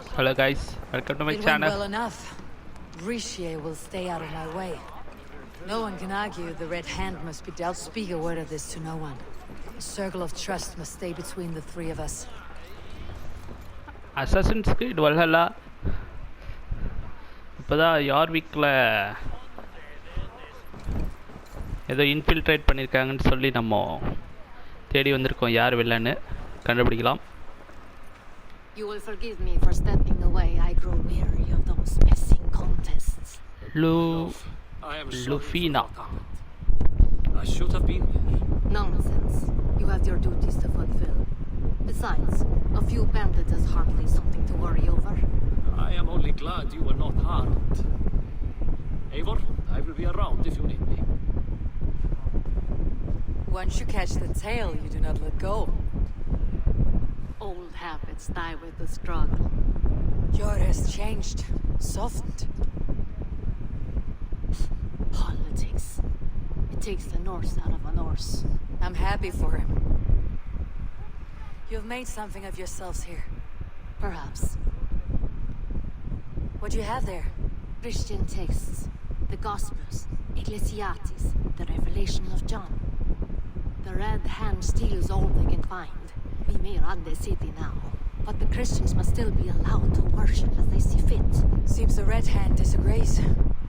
Hello guys, welcome to my It went channel. well enough. Richier will stay out of my way. No one can argue the Red Hand must be dealt. Speak a word of this to no one. A circle of trust must stay between the three of us. Assassin's Creed Valhalla இப்போதான் யார்விக்கில் ஏதோ infiltrate பண்ணியிருக்காங்கன்னு சொல்லி நம்ம தேடி வந்திருக்கோம். யார் வில்லன்னு கண்டுபிடிக்கலாம். You will forgive me for stepping away. I grow weary of those pissing contests. Lufina. I should have been here. Nonsense. You have your duties to fulfill. Besides, a few bandits is hardly something to worry over. I am only glad you were not harmed. Eivor, I will be around if you need me. Once you catch the tail, you do not let go. Old habits die with the struggle. Yor has changed, softened. Politics. It takes the Norse out of a Norse. I'm happy for him. You've made something of yourselves here. Perhaps. What do you have there? Christian texts, the Gospels, Ecclesiastes, the Revelation of John. The Red Hand steals all they can find. We may run the city now, but the Christians must still be allowed to worship as they see fit. Seems the Red Hand disagrees.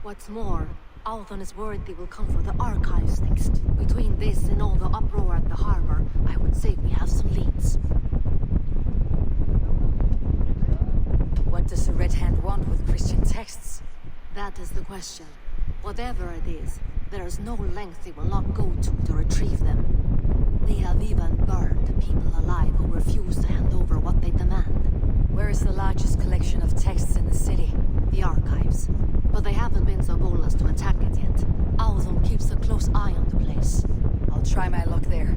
What's more, Alton is worried they will come for the archives next. Between this and all the uproar at the harbor, I would say we have some leads. What does the Red Hand want with Christian texts? That is the question. Whatever it is, there is no length they will not go to retrieve them. They have even burned people alive who refuse to hand over what they demand. Where is the largest collection of texts in the city? The archives. But they haven't been so bold as to attack it yet. Alton keeps a close eye on the place. I'll try my luck there.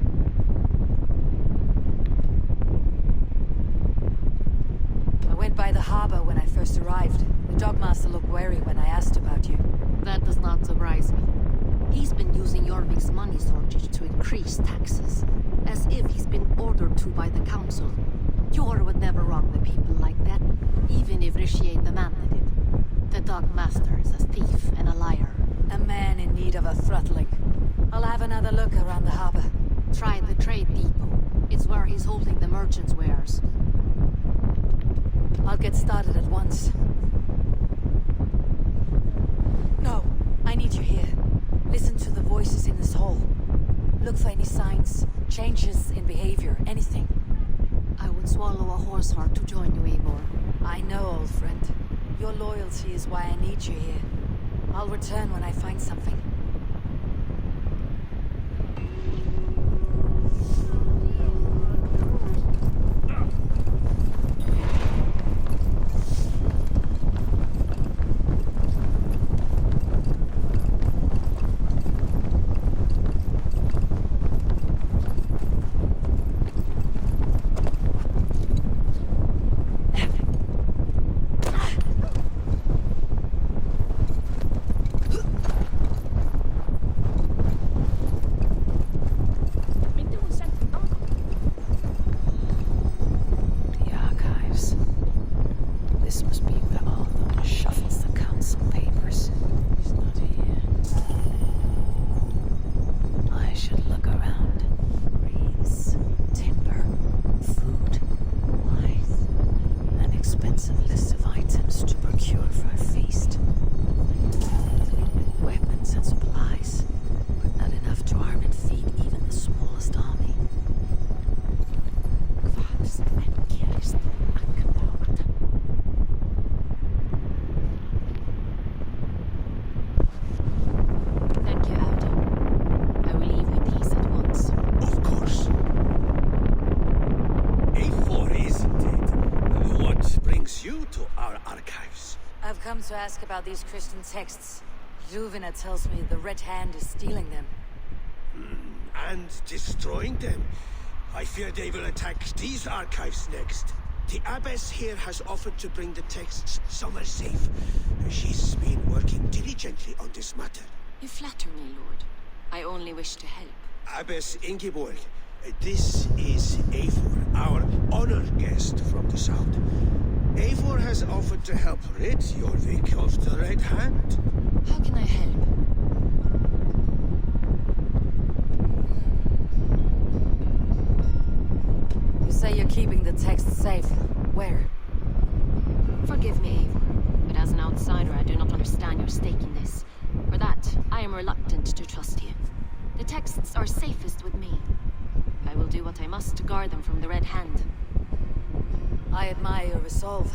I went by the harbor when I first arrived. The dockmaster looked wary when I asked about you. That does not surprise me. He's been using Jorvik's money shortage to increase taxes, as if he's been ordered to by the council. Jor would never wrong the people like that, even if Richier demanded it. The dockmaster is a thief and a liar. A man in need of a throttling. I'll have another look around the harbor. Try the trade depot. It's where he's holding the merchants' wares. I'll get started at once. No, I need you here. Listen to the voices in this hall. Look for any signs, changes in behavior, anything. I would swallow a horse heart to join you, Eivor. I know, old friend. Your loyalty is why I need you here. I'll return when I find something. To ask about these Christian texts. Juvina tells me the Red Hand is stealing them. And destroying them. I fear they will attack these archives next. The abbess here has offered to bring the texts somewhere safe. She's been working diligently on this matter. You flatter me, Lord. I only wish to help. Abbess Ingeborg, this is Eivor, our honored guest from the south. Eivor Eivor has offered to help rid Jorvik of the Red Hand. How can I help? You say you're keeping the text safe. Where? Forgive me, Eivor, but as an outsider, I do not understand your stake in this. For that, I am reluctant to trust you. The texts are safest with me. I will do what I must to guard them from the Red Hand. I admire your resolve.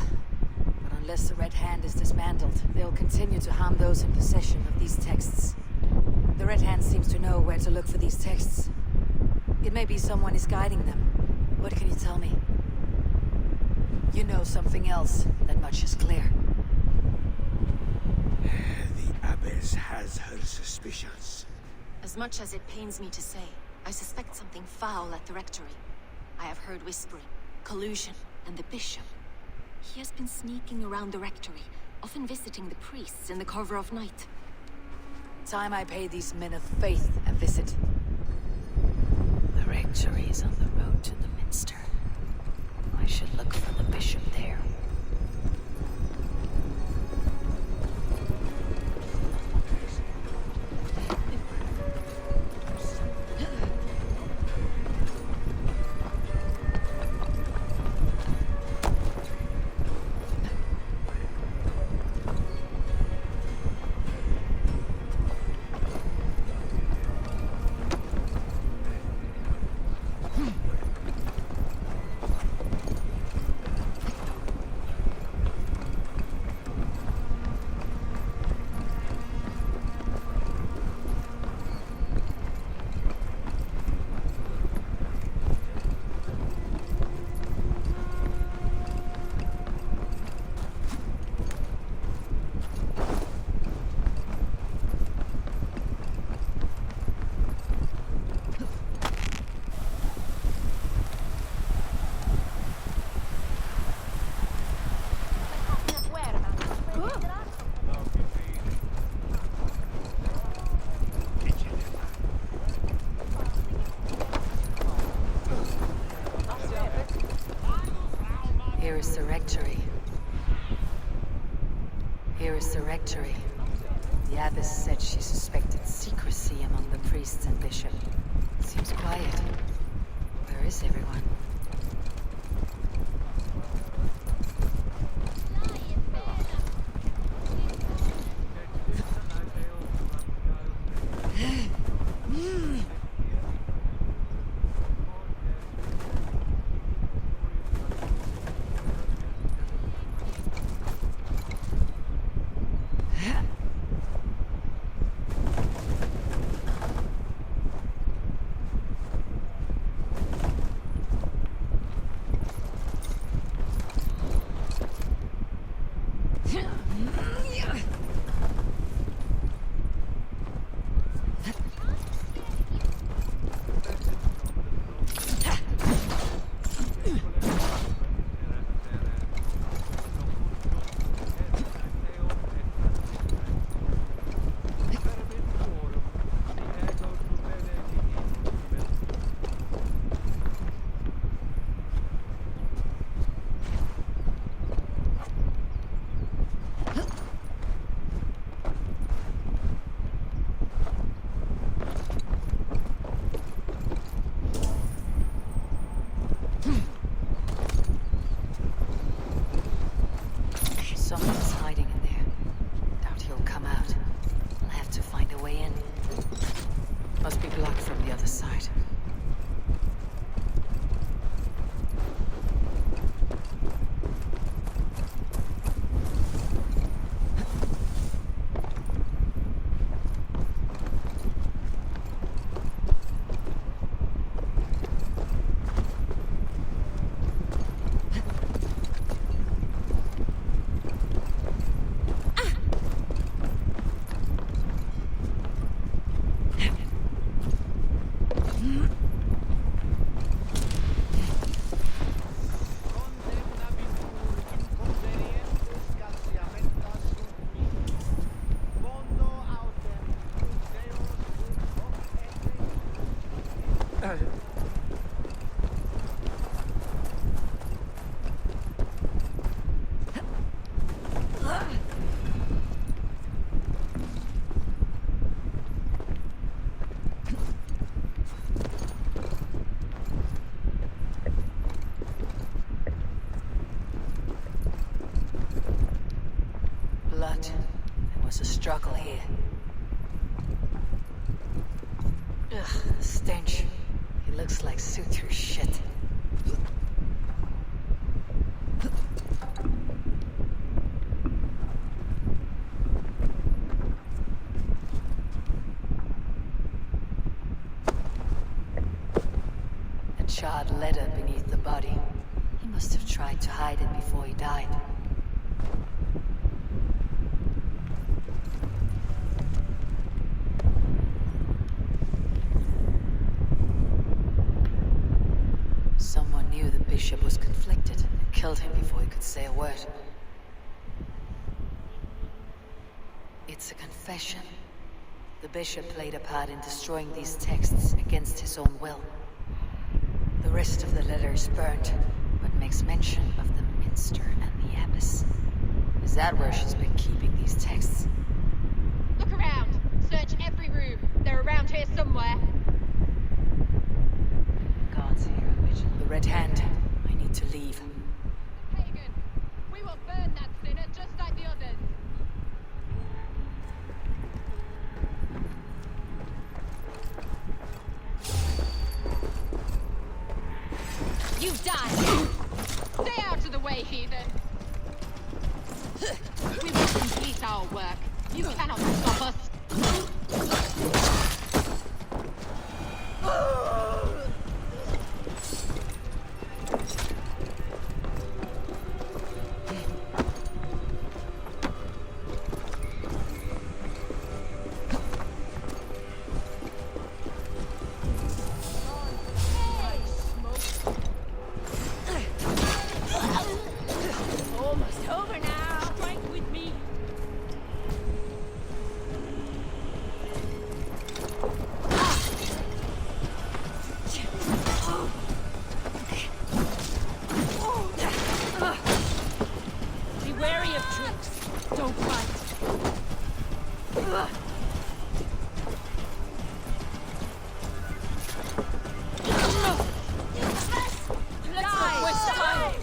But unless the Red Hand is dismantled, they'll continue to harm those in possession of these texts. The Red Hand seems to know where to look for these texts. It may be someone is guiding them. What can you tell me? You know something else. That much is clear. The Abbess has her suspicions. As much as it pains me to say, I suspect something foul at the rectory. I have heard whispering, collusion, and the bishop. He has been sneaking around the rectory, often visiting the priests in the cover of night. Time I pay these men of faith a visit. The rectory is on the road to the minster. I should look for the bishop there. Here is the rectory. Here is the rectory. The abbess said she suspected secrecy among the priests and bishop. Seems quiet. Where is everyone? blood. There was a struggle here. Ugh, stench. He looks like suture shit. A charred letter beneath the body. He must have tried to hide it before he died. Someone knew the bishop was conflicted and killed him before he could say a word. It's a confession. The bishop played a part in destroying these texts against his own will. The rest of the letter is burnt, but makes mention of the minster and the abbess. Is that where she's been keeping these texts? Look around. Search every room. They're around here somewhere. Guards here, Witch. The Red Hand. I need to leave. Pagan, we will burn that sinner just like the others. You die! Stay out of the way, heathen! We will complete our work. You cannot stop us. Almost over now. Fight with me. Be wary of tricks. Don't fight. Let's not waste time.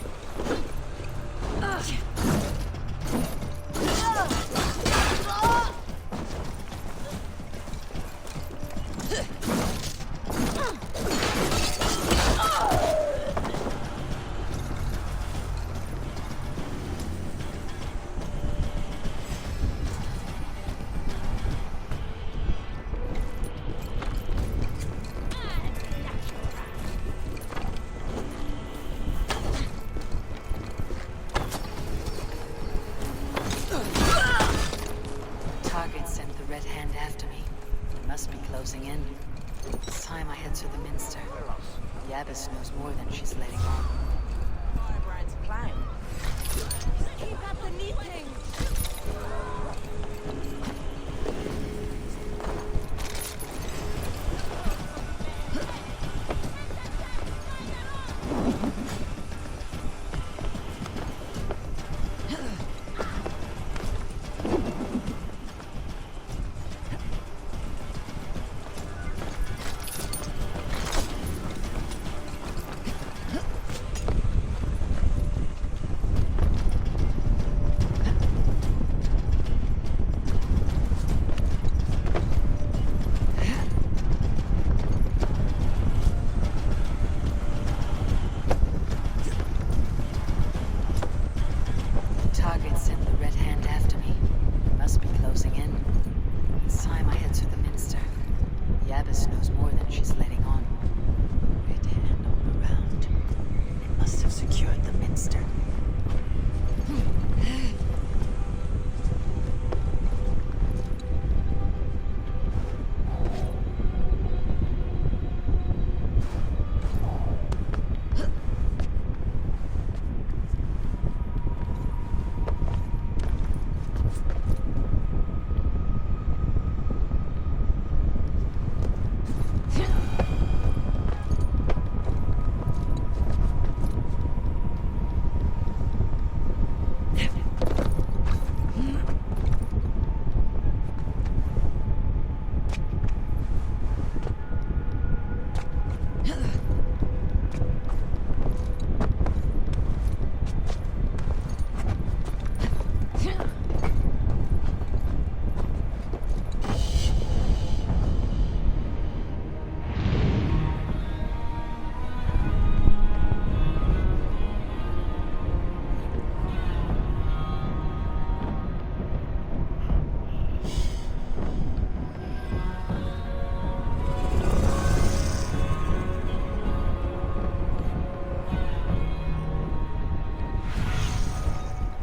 Target sent the Red Hand after me. They must be closing in. It's time I head to the Minster. The Abbess knows more than she's letting on. Firebrand's clown. Keep up the neat things.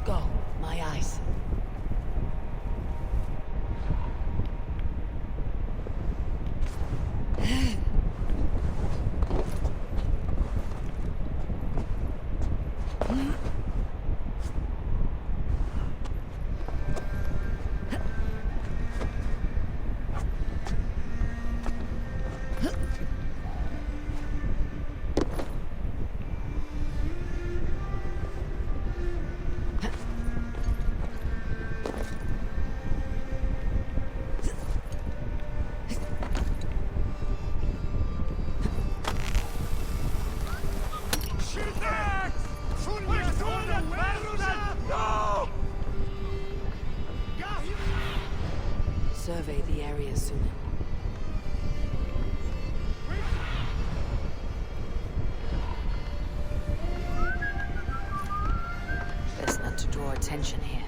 Go, my eyes. Survey the area soon. Best not to draw attention here.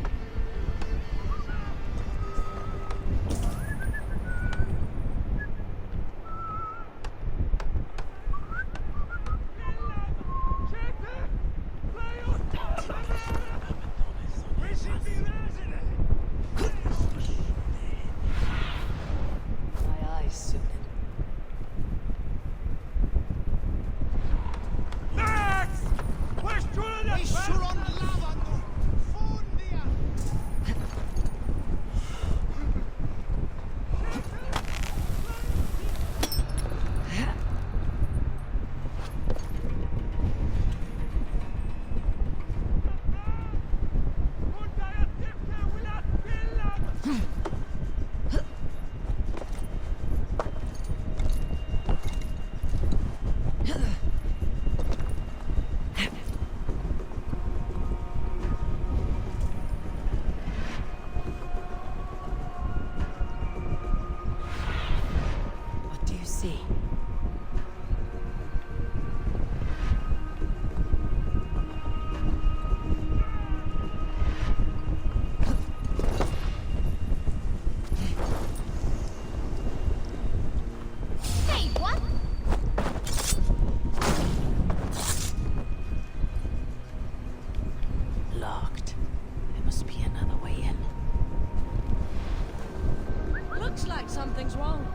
Something's wrong.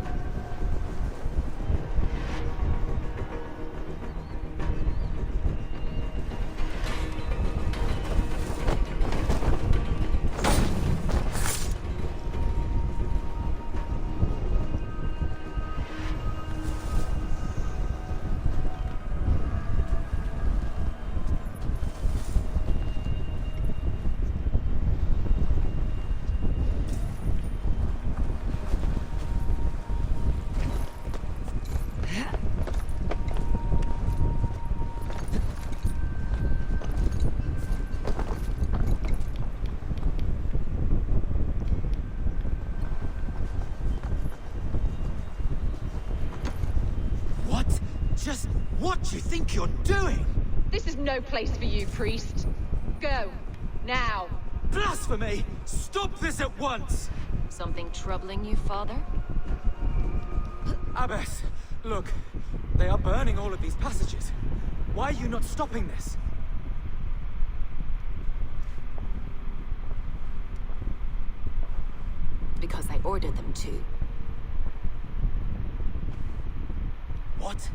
Just what do you think you're doing? This is no place for you, priest. Go. Now. Blasphemy! Stop this at once! Something troubling you, father? Abbess, look. They are burning all of these passages. Why are you not stopping this? Because I ordered them to. What?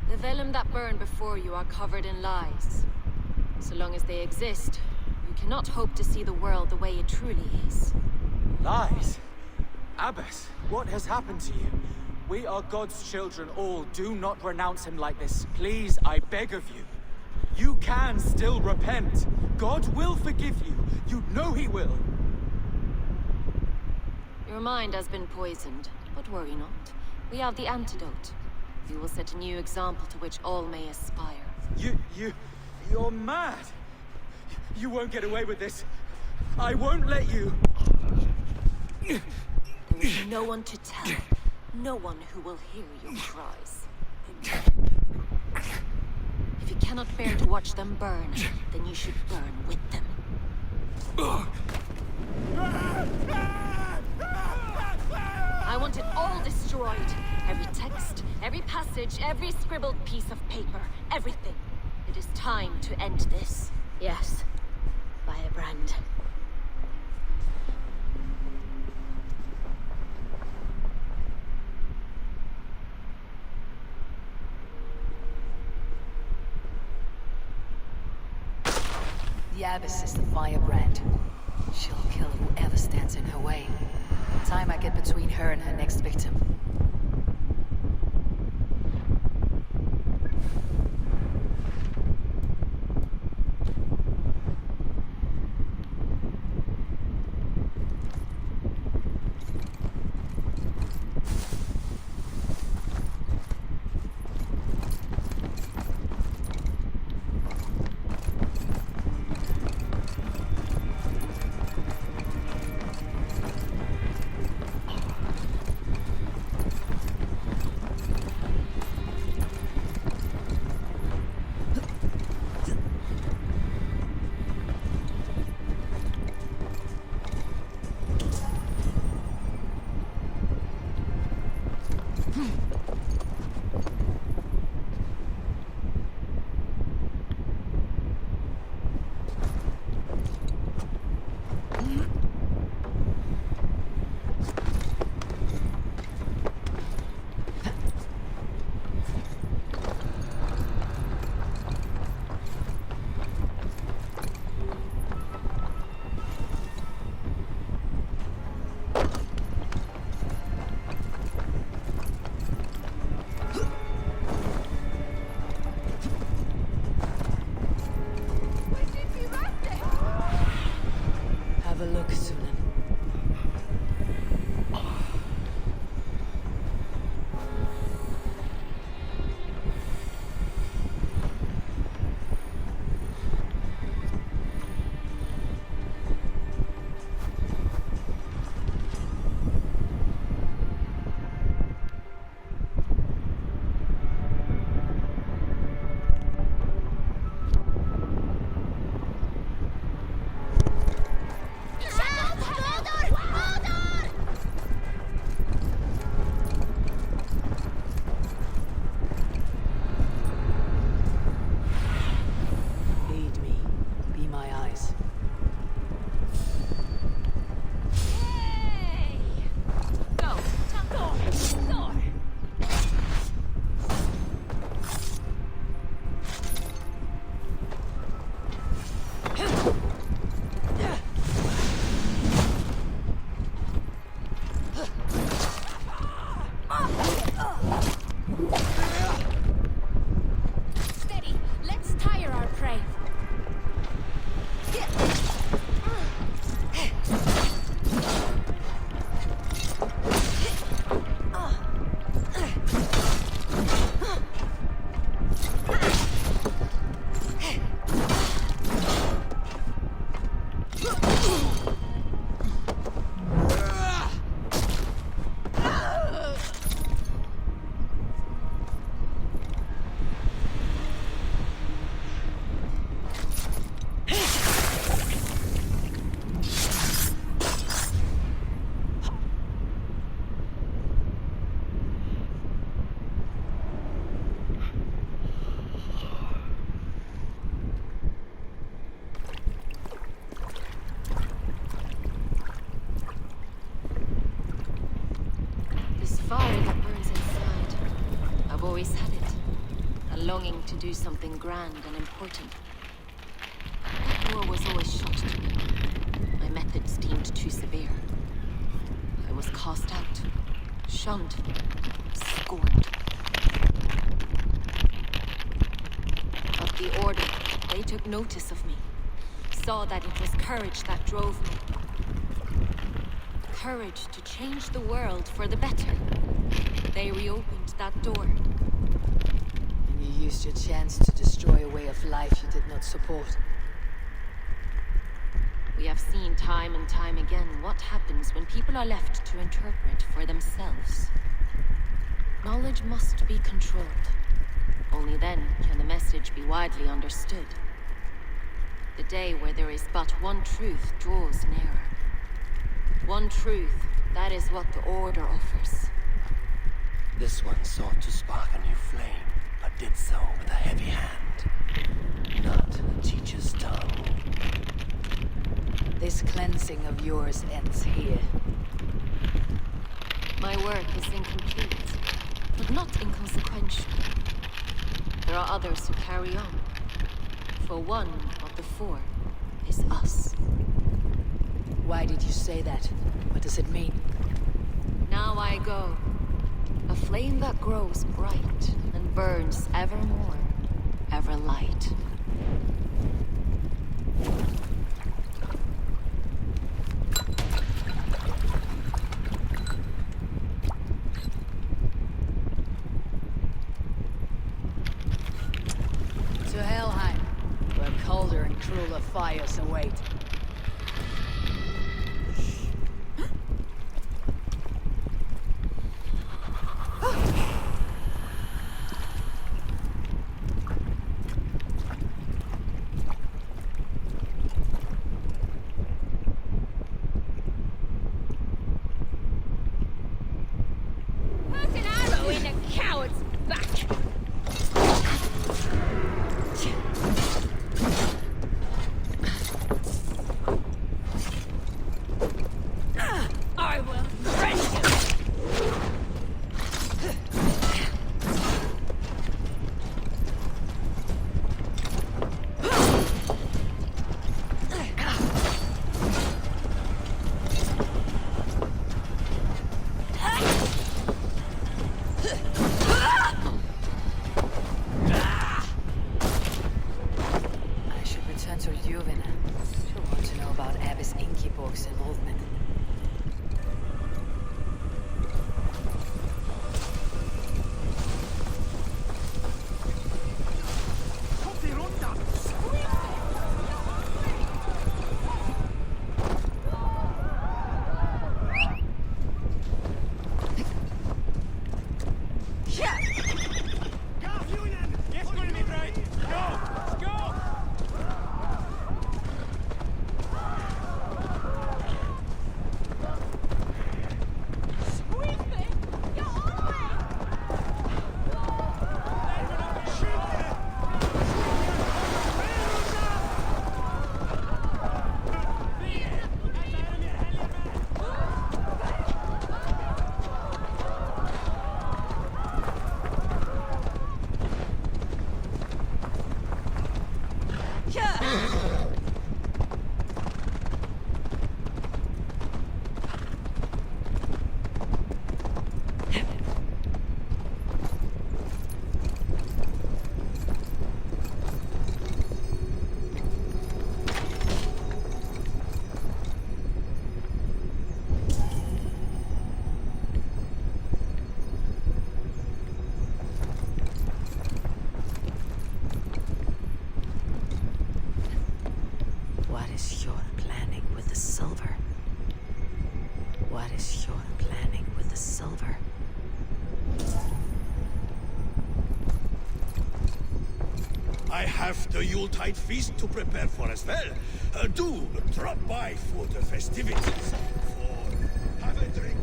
The vellum that burn before you are covered in lies. So long as they exist, you cannot hope to see the world the way it truly is. Lies? Abbess, what has happened to you? We are God's children all. Do not renounce him like this. Please, I beg of you. You can still repent. God will forgive you. You know he will. Your mind has been poisoned, but worry not. We have the antidote. We will set a new example to which all may aspire. You're mad. You won't get away with this. I won't let you. There is no one to tell. No one who will hear your cries. If you cannot bear to watch them burn, then you should burn with them. I want it all destroyed. Every text, every passage, every scribbled piece of paper, everything. It is time to end this. Yes. Firebrand. The Abbess is the firebrand. She'll kill whoever stands in her way. Time I get between her and her next victim. Have a look, Sunan. Lead me. Be my eyes. Go! Door! Steady! Let's tire our prey. This fire that burns inside. I've always had it. A longing to do something grand and important. That door was always shut to me. My methods deemed too severe. I was cast out, shunned, scorned. But the Order, they took notice of me. Saw that it was courage that drove me. Courage to change the world for the better. They reopened that door. And you used your chance to destroy a way of life you did not support. We have seen time and time again what happens when people are left to interpret for themselves. Knowledge must be controlled. Only then can the message be widely understood. The day where there is but one truth draws nearer. One truth, that is what the Order offers. This one sought to spark a new flame, but did so with a heavy hand. Not a teacher's tongue. cleansing of yours ends here. My work is incomplete, but not inconsequential. There are others who carry on. For one of the four is us. Why did you say that? What does it mean? Now I go. A flame that grows bright and burns ever more, ever light. To Helheim, where colder and crueler fires await. Put an arrow in a coward's back! I will rend you! I should return to Ljuvina. She'll want to know about Abbess Ingeborg's involvement. What is your planning with the silver? What is your planning with the silver? I have the Yuletide feast to prepare for as well. Do drop by for the festivities. Or have a drink.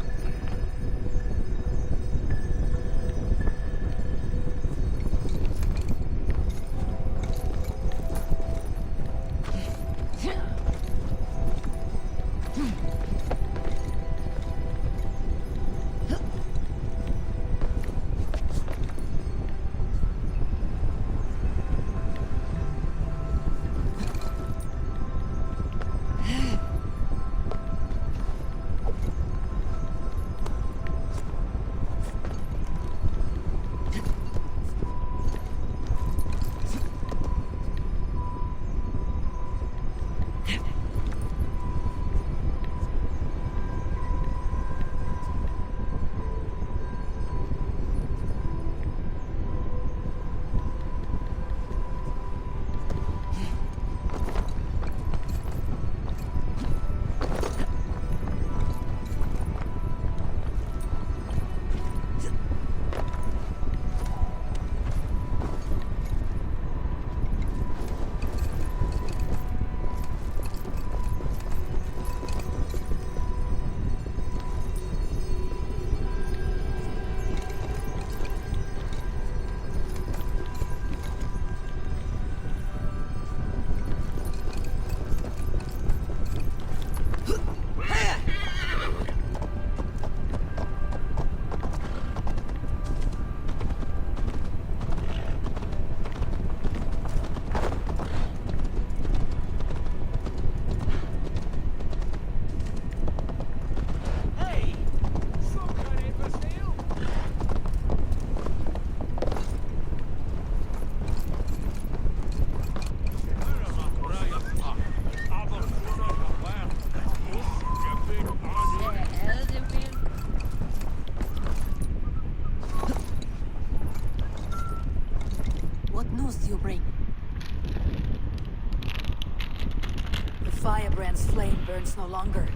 firebrand's flame burns no longer.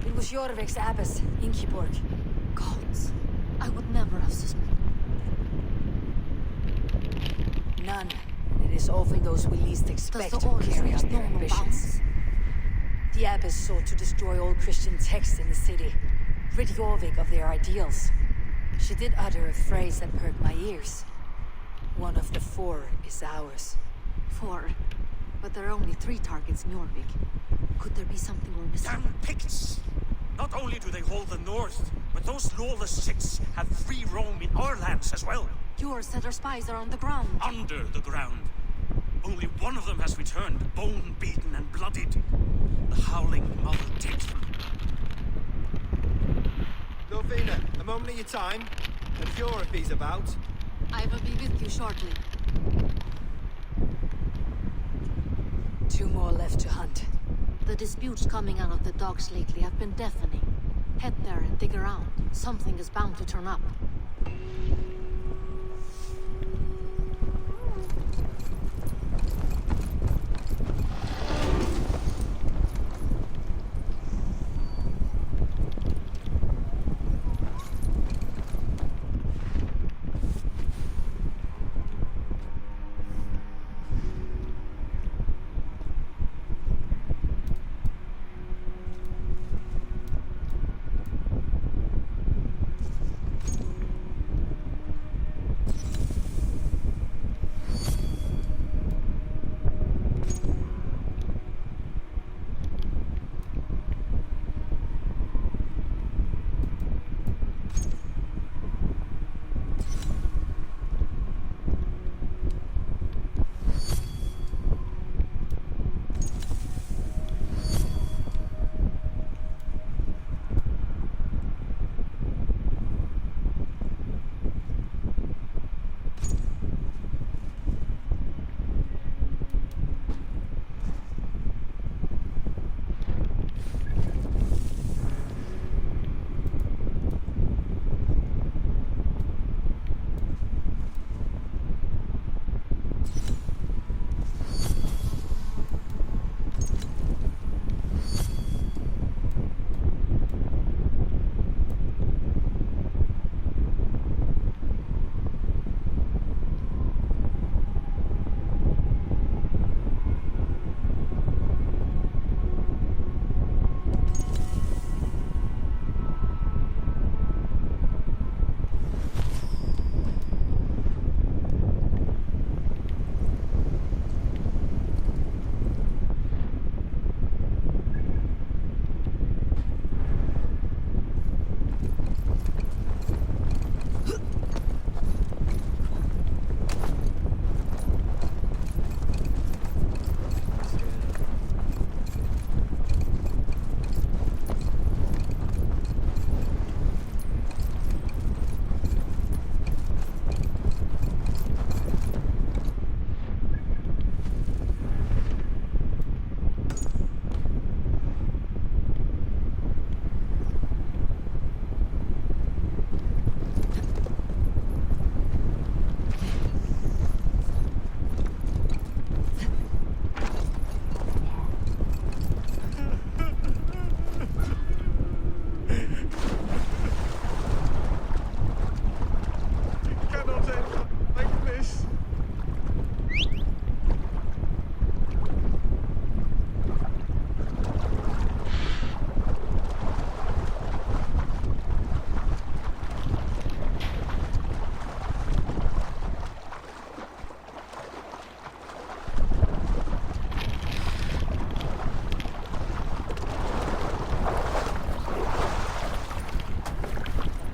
It was Jorvik's abbess, Ingeborg. Gods, I would never have suspected. None. And it is often those we least expect Does the who orders carry reach out their normal ambitions. bounds? The abbess sought to destroy all Christian texts in the city, rid Jorvik of their ideals. She did utter a phrase that perked my ears. One of the 4 is ours. 4. But there are only 3 targets in Jorvik. Could there be something we're missing? Damn Picts! Not only do they hold the north, but those lawless Siths have free roam in our lands as well. Your said our spies are on the ground. Under the ground. Only one of them has returned, bone-beaten and bloodied. The howling mother takes them. Lovina, a moment of your time. And Fjord if he's about. I will be with you shortly. 2 more left to hunt. The disputes coming out of the docks lately have been deafening. Head there and dig around. Something is bound to turn up.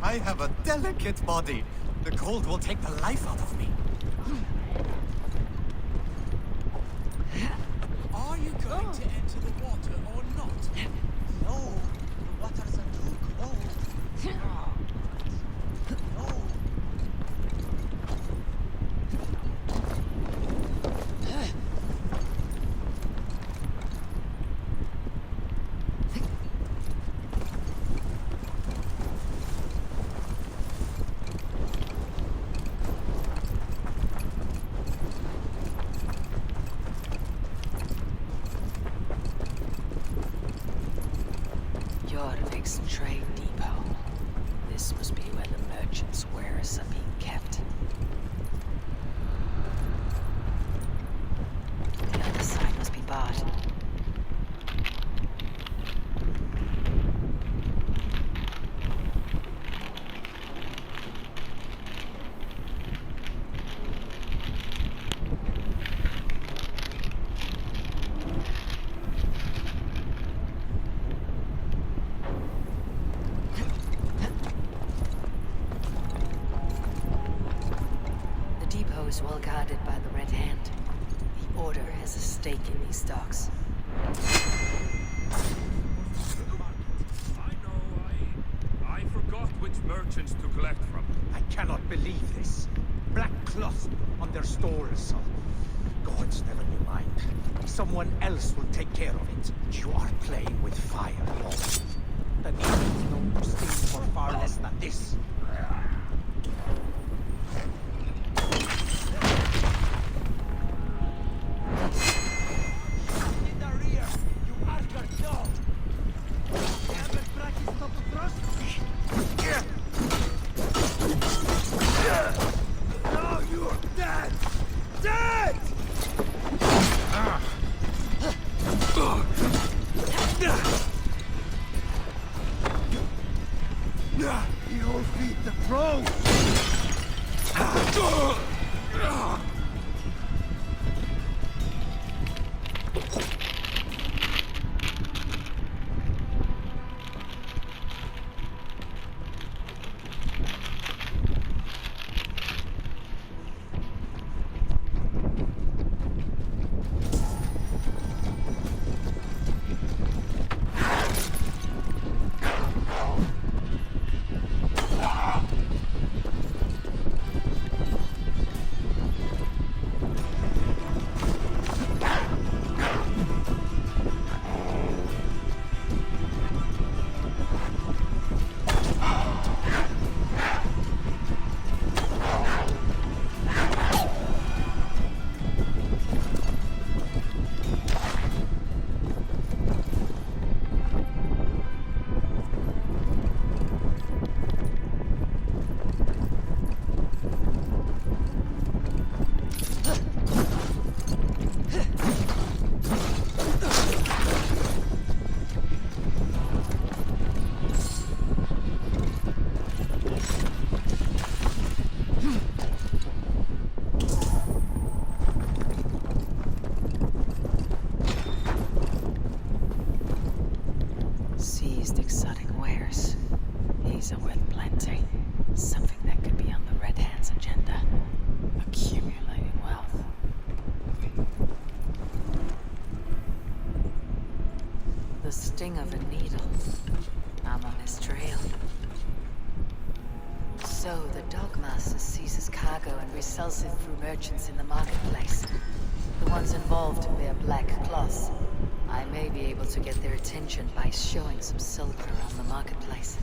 I have a delicate body. The cold will take the life out of me. Are you going to enter the water or not? No, the waters are too cold. No. next trade depot. This must be where the merchants' wares are being kept. The other side must be barred. Is well guarded by the Red Hand. The Order has a stake in these stocks. I forgot which merchants to collect from. I cannot believe this. Black cloth on their stores. Gods never knew mind. Someone else will take care of it. You are playing with fire, Lord. The Needles don't steal for far less than this. You'll feed the crows! Seized exotic wares. These are worth plenty. Something that could be on the Red Hand's agenda. Accumulating wealth. The sting of a needle. I'm on his trail. So the Dogmaster seizes cargo and resells it through merchants in the marketplace. The ones involved wear black cloths. I may be able to get their attention by showing some silver on the marketplace.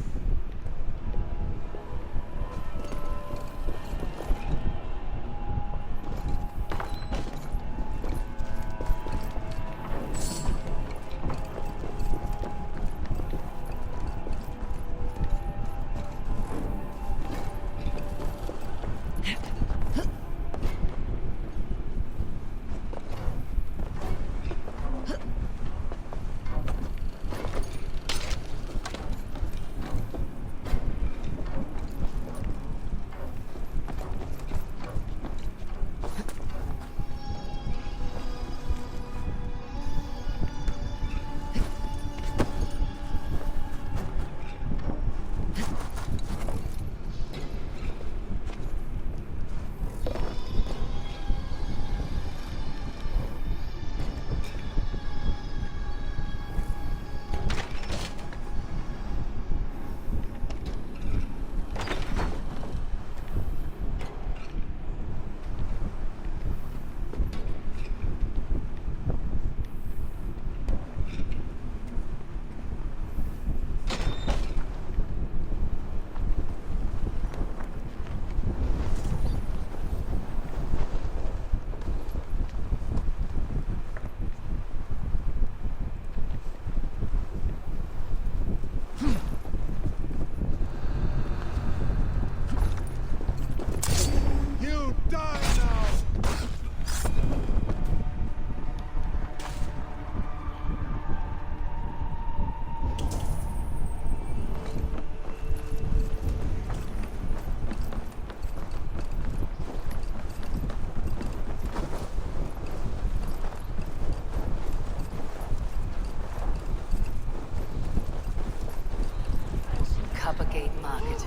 market.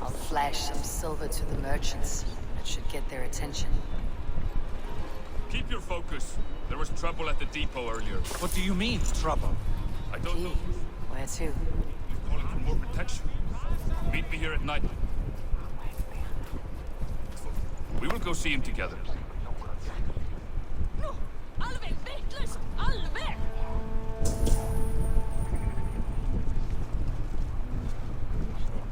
I'll flash some silver to the merchants. That should get their attention. Keep your focus. There was trouble at the depot earlier. What do you mean, trouble? I don't know. Where to? You're calling for more protection. Meet me here at night. We will go see him together. No, alveg vittlust, alveg!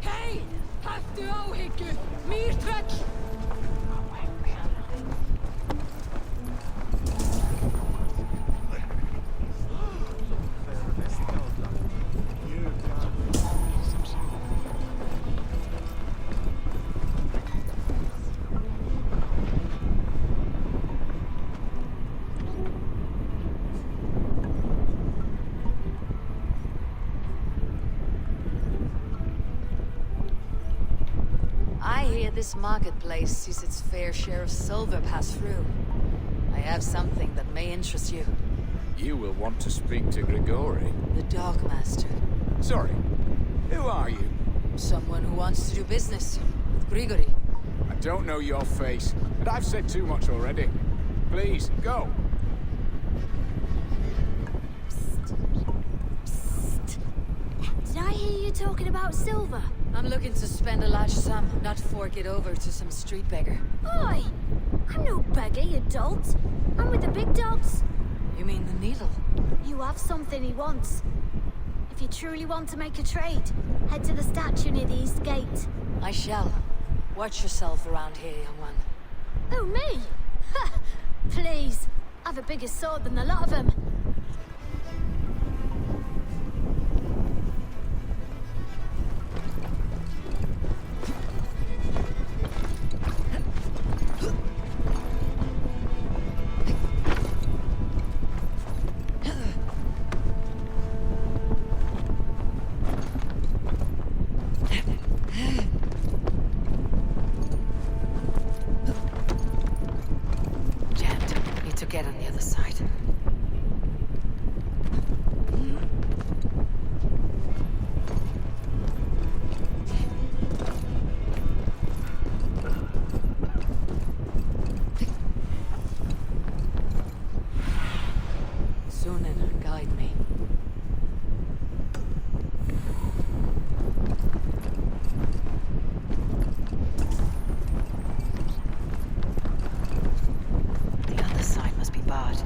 Hei, hættu áhyggju, mýrtröll! I hear this marketplace sees its fair share of silver pass through. I have something that may interest you. You will want to speak to Grigori. The Dogmaster. Sorry, who are you? Someone who wants to do business with Grigori. I don't know your face, and I've said too much already. Please, go. Did I hear you talking about silver? I'm looking to spend a large sum, not fork it over to some street beggar. Oi! I'm no beggar, you dolt. I'm with the big dogs. You mean the needle? You have something he wants. If you truly want to make a trade, head to the statue near the east gate. I shall. Watch yourself around here, young one. Oh, me? Ha! Please. I've a bigger sword than the lot of them. Jammed. Need to get on the other side. Sunan, guide me. The other side must be barred.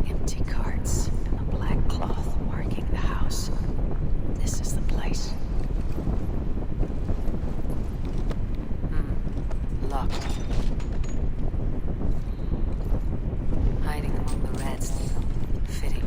Empty carts and a black cloth marking the house. This is the place. Locked. Hiding among the rats. Fitting.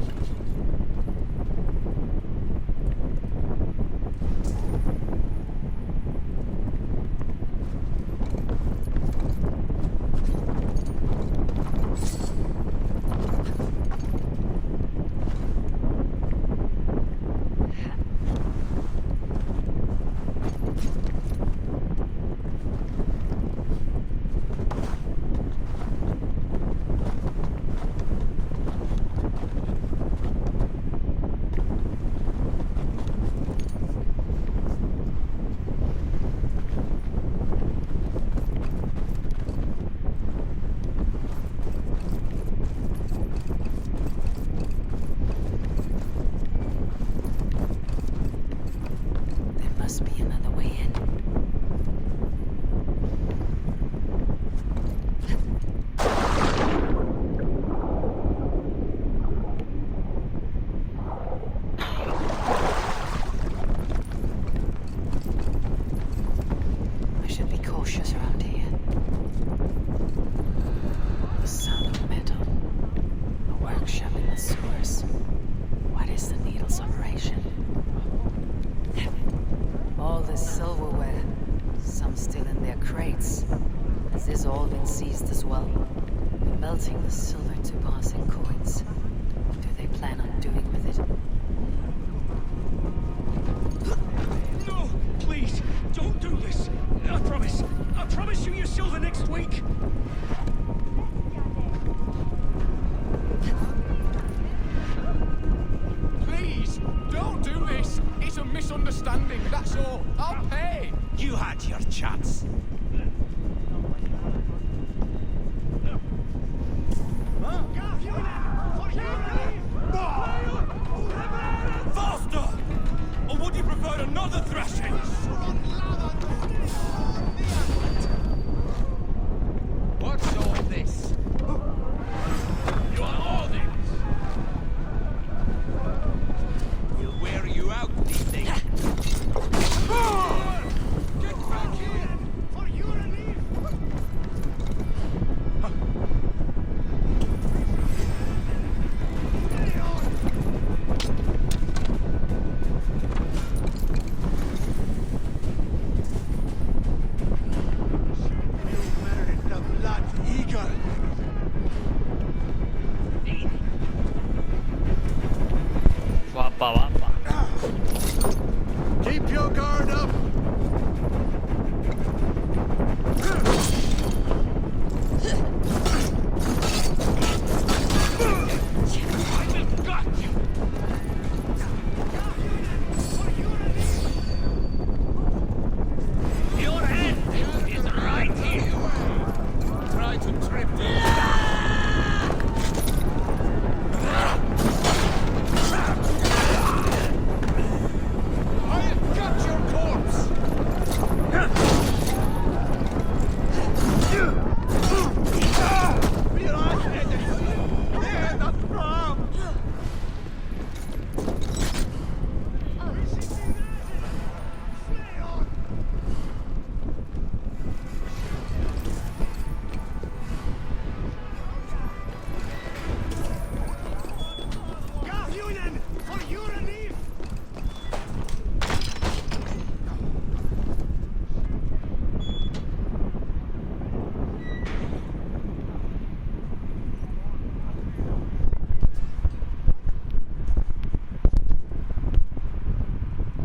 smelting the silver to passing coins. What do they plan on doing with it? No! Please, don't do this! I promise you your silver next week! Please, don't do this! It's a misunderstanding, that's all. I'll pay! You had your chance. Faster! Or would you prefer another thrashing? What's all this? You are all this! We'll wear you out, evening. Get back here! For you to leave! வாப்பா வாப்பா. Keep your guard up! I've got you! Your end is right here! Try to trip me. I've got your corpse!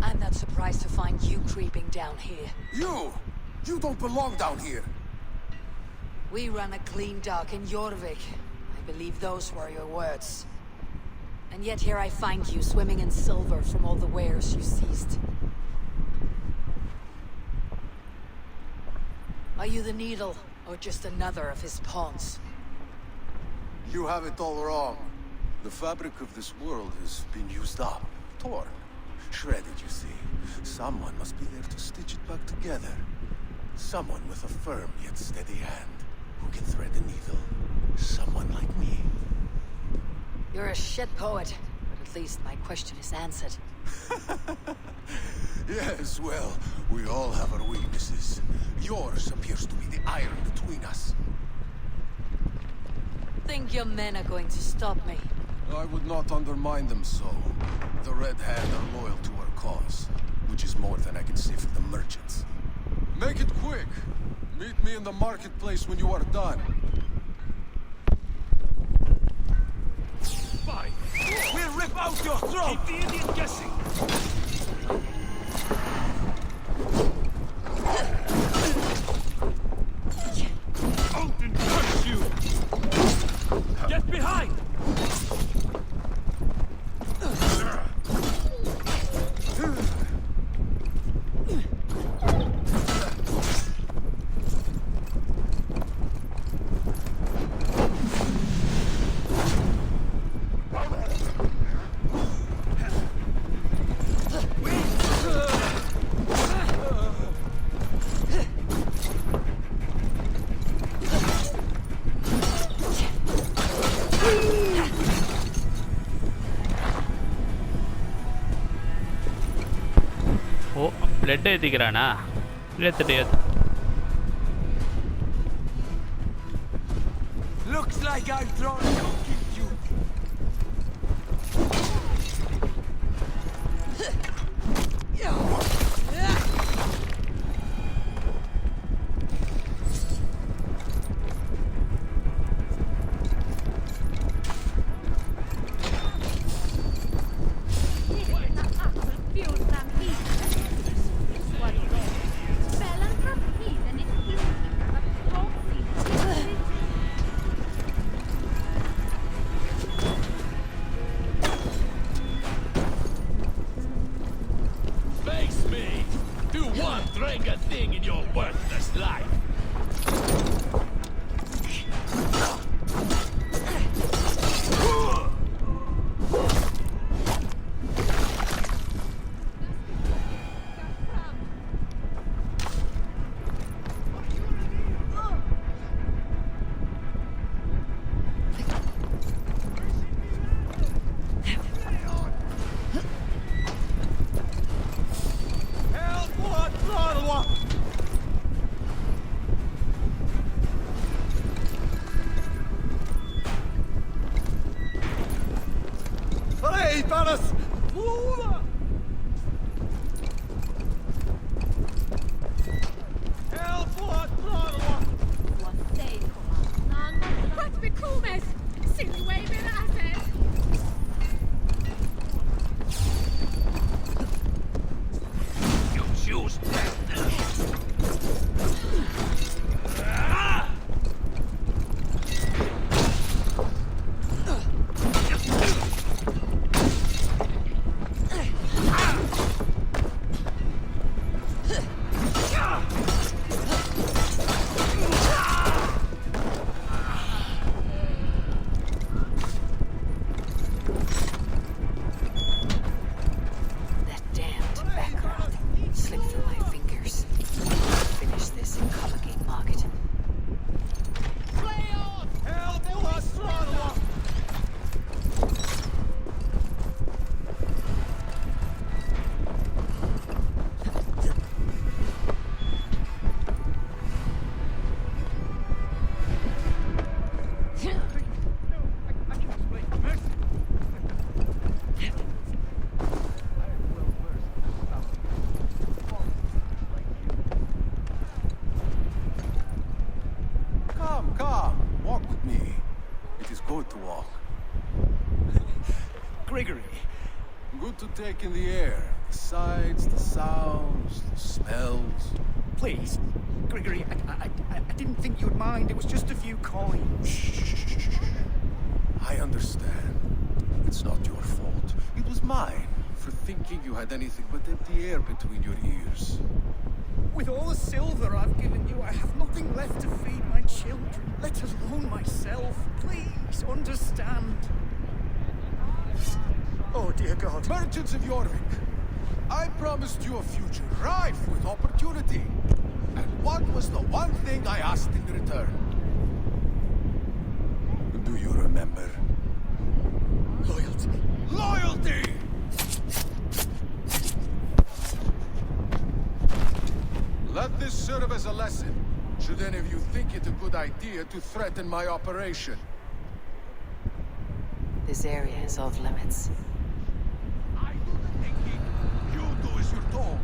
I'm not surprised to find you creeping down here. You don't belong down here. We run a clean dock in Jorvik. I believe those were your words. And yet here I find you, swimming in silver from all the wares you seized. Are you the Needle, or just another of his pawns? You have it all wrong. The fabric of this world has been used up, torn, shredded, you see. Someone must be there to stitch it back together. Someone with a firm yet steady hand, who can thread the needle. Someone like me. You're a shit poet, but at least my question is answered. Yes, well, we all have our weaknesses. Yours appears to be the iron between us. Think your men are going to stop me? I would not undermine them so. The Red Hand are loyal to our cause, which is more than I can say for the merchants. Make it quick. Meet me in the marketplace when you are done. Fine. We'll rip out your throat! Keep the idiot guessing! Out and crush you! Get behind! ஓ blood ஏற்றிக்கிறானா? ஏற்றுட்டு ஏற்று. Looks like I've thrown you. Palace! What becomes? Silly You choose That damned background slipped through my fingers. Finish this and Collegate Market. Come, walk with me. It is good to walk. Gregory. Good to take in the air. The sights, the sounds, the smells. Please. Gregory, I didn't think you'd mind. It was just a few coins. Shh. I understand. It's not your fault. It was mine for thinking you had anything but empty air between your ears. With all the silver I've given you, I have nothing left to feed my children, let alone myself. Please understand. Oh, dear God. Merchants of Jorvik, I promised you a future rife with opportunity. And what was the one thing I asked in return? Do you remember? Loyalty. Loyalty! Let this serve as a lesson, should any of you think it a good idea to threaten my operation. This area is off limits. I do the thinking, you do as you're told.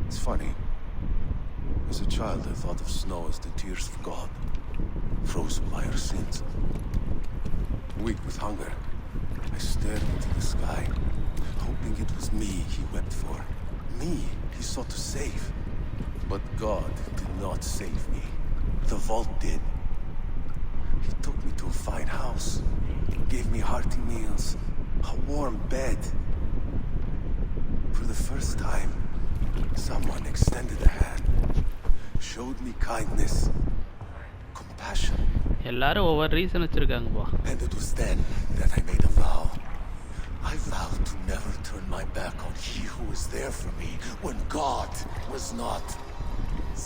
It's funny. As a child, I thought of snow as the tears of God, frozen by our sins. Weak with hunger, I stared into the sky, hoping it was me he wept for. Me he sought to save. But God did not save me. The vault did. He took me to a fine house, gave me hearty meals, a warm bed. For the first time, someone extended a hand, showed me kindness, compassion. எல்லாரும் ஒவ்வொரு reason வச்சிருக்காங்கப்பா. And it was then that I made a vow. I vowed to never turn my back on he who was there for me when God was not.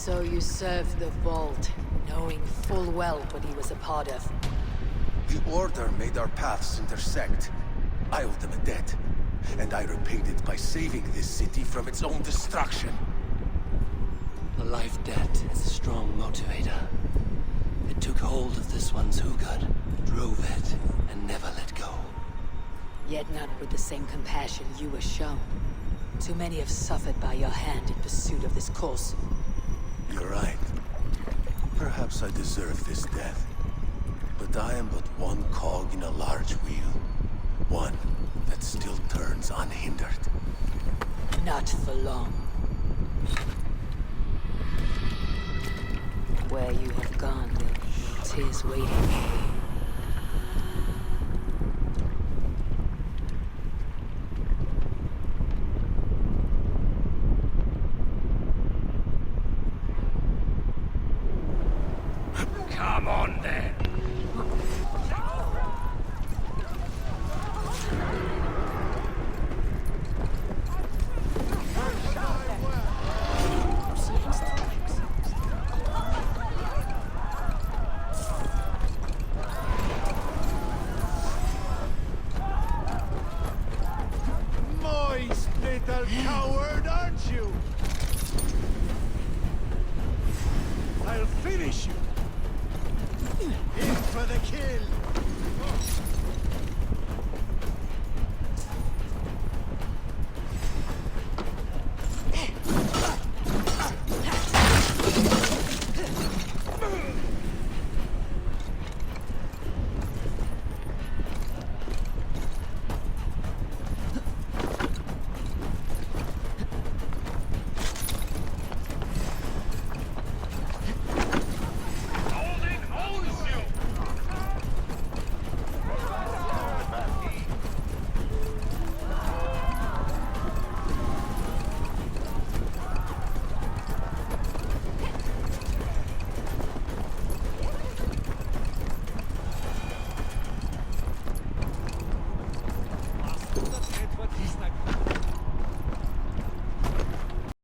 So you served the Vault, knowing full well what he was a part of. The Order made our paths intersect. I owed them a debt, and I repaid it by saving this city from its own destruction. A life debt is a strong motivator. It took hold of this one's Hugad, drove it, and never let go. Yet not with the same compassion you were shown. Too many have suffered by your hand in pursuit of this cause. You're right. Perhaps I deserve this death. But I am but one cog in a large wheel. One that still turns unhindered. Not for long. Where you have gone, there'll be no tears waiting for you. Come on then. for the kill!